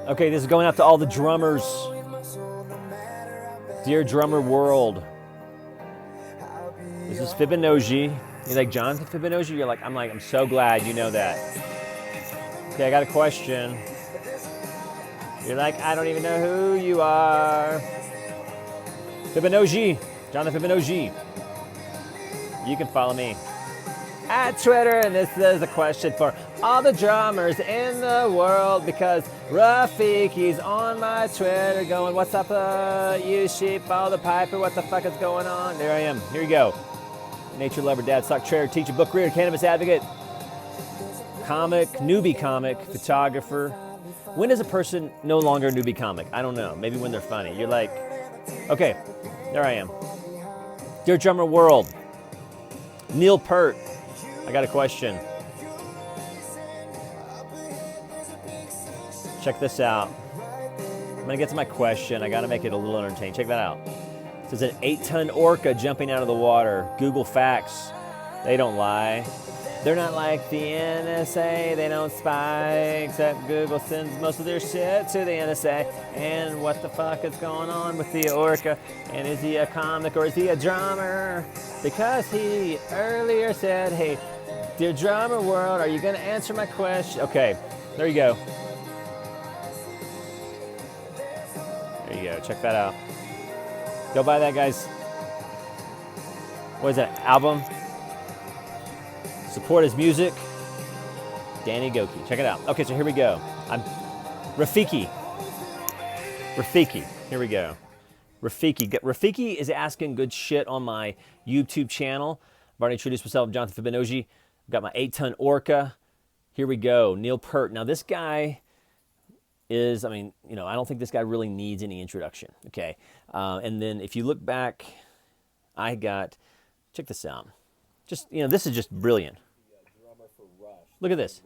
Okay, this is going out to all the drummers. Dear drummer world. This is Fibonacci. You're like, Jonathan Fibonacci? You're like, I'm so glad you know that. Okay, I got a question. You're like, I don't even know who you are. Fibonacci. Jonathan Fibonacci. You can follow me at Twitter, and this is a question for all the drummers in the world, because Rafiki's on my Twitter going, what's up, you sheep, follow the piper, what the fuck is going on? There I am. Here you go. Nature lover, dad, stock trader, teacher, book reader, cannabis advocate, comic, newbie comic, photographer. When is a person no longer a newbie comic? I don't know. Maybe when they're funny. You're like, okay, there I am. Dear drummer world, Neil Peart, I got a question. Check this out. I'm gonna get to my question. I gotta make it a little entertaining. Check that out. It says an 8-ton orca jumping out of the water. Google facts. They don't lie. They're not like the NSA. They don't spy, except Google sends most of their shit to the NSA. And what the fuck is going on with the orca? And is he a comic or is he a drummer? Because he earlier said, hey, dear drummer world, are you gonna answer my question? Okay, there you go. There you go, check that out. Go buy that, guys. What is that, album? Support his music. Danny Goki, check it out. Okay, so here we go. I'm Rafiki, here we go. Rafiki is asking good shit on my YouTube channel. I've already introduced myself, Jonathan Fibonacci. I've got my 8-ton orca. Here we go, Neil Peart. Now this guy is, I don't think this guy really needs any introduction, okay? And then if you look back, check this out. Just, this is just brilliant. Look at this.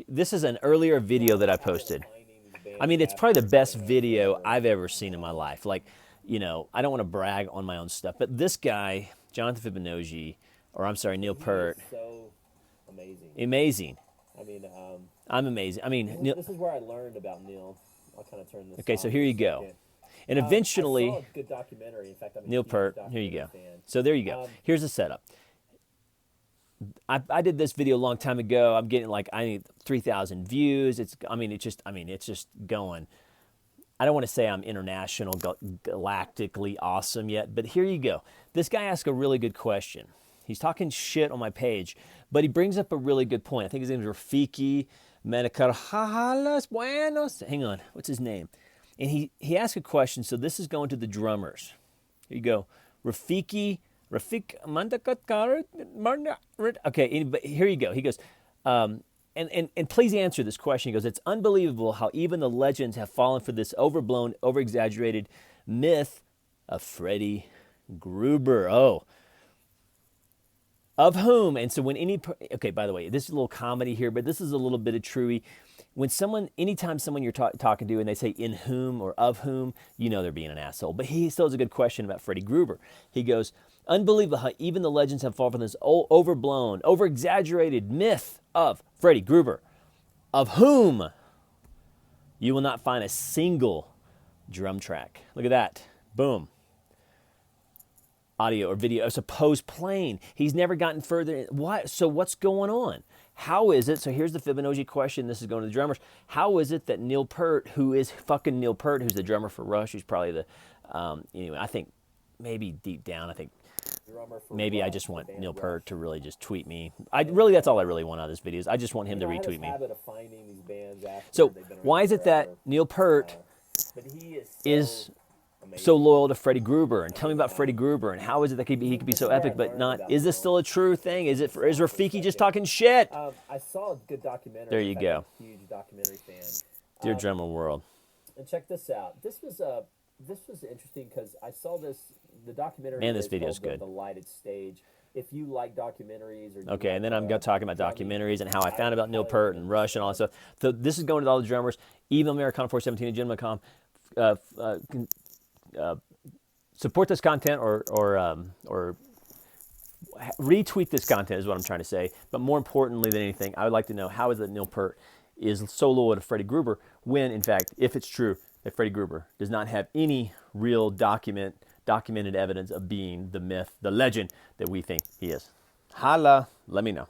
This is an earlier video that I posted. It's probably the best video I've ever seen in my life. Like, I don't want to brag on my own stuff, but this guy, Jonathan Fibonacci, Neil Peart. So amazing. Amazing. I'm amazing. this is where I learned about Neil. I'll kind of turn this. Okay, so here you go. And eventually, I saw a good documentary. In fact, I'm a Neil huge Peart. Here you go. So there you go. Here's the setup. I did this video a long time ago. I'm getting I need 3,000 views. It's just going. I don't want to say I'm international, galactically awesome yet, but here you go. This guy asked a really good question. He's talking shit on my page, but he brings up a really good point. I think his name is Rafiki Medicarhalas Buenos. Hang on, what's his name? And he asked a question, so this is going to the drummers. Here you go. Rafik Mandakatkar. Okay, but here you go. He goes, and please answer this question. He goes, it's unbelievable how even the legends have fallen for this overblown, over-exaggerated myth of Freddy Gruber. Oh. Of whom, and so okay, by the way, this is a little comedy here, but this is a little bit of truey. Anytime someone you're talking to and they say in whom or of whom, they're being an asshole. But he still has a good question about Freddy Gruber. He goes, unbelievable how even the legends have fallen for this overblown, over-exaggerated myth of Freddy Gruber, of whom you will not find a single drum track. Look at that. Boom. Audio or video, a supposed plane. He's never gotten further. What? So what's going on? How is it? So here's the Fibonacci question. This is going to the drummers. How is it that Neil Peart, who is fucking Neil Peart, who's the drummer for Rush, who's probably the, anyway, I think maybe deep down, maybe I just want Neil Peart to really just tweet me. That's all I really want out of this video. I just want him to retweet me. So why is it that Neil Peart is so loyal to Freddy Gruber, and tell me about Freddy Gruber, and how is it that he could be so epic but not? Is this still a true thing? Is Rafiki just talking shit? I saw a good documentary. There you go. I'm a huge documentary fan. Dear drummer world. And check this out. This was interesting because I saw the documentary. Man, this video's good. The Lighted Stage. If you like documentaries, okay, and then I'm going to talk about documentaries and how I found about Neil Peart and Rush and all that stuff. So this is going to all the drummers. EvilAmericana417 at gmail.com. Support this content or retweet this content is what I'm trying to say. But more importantly than anything, I would like to know, how is it Neil Peart is so loyal to Freddy Gruber when, in fact, if it's true that Freddy Gruber does not have any real documented evidence of being the myth, the legend that we think he is. Holla, let me know.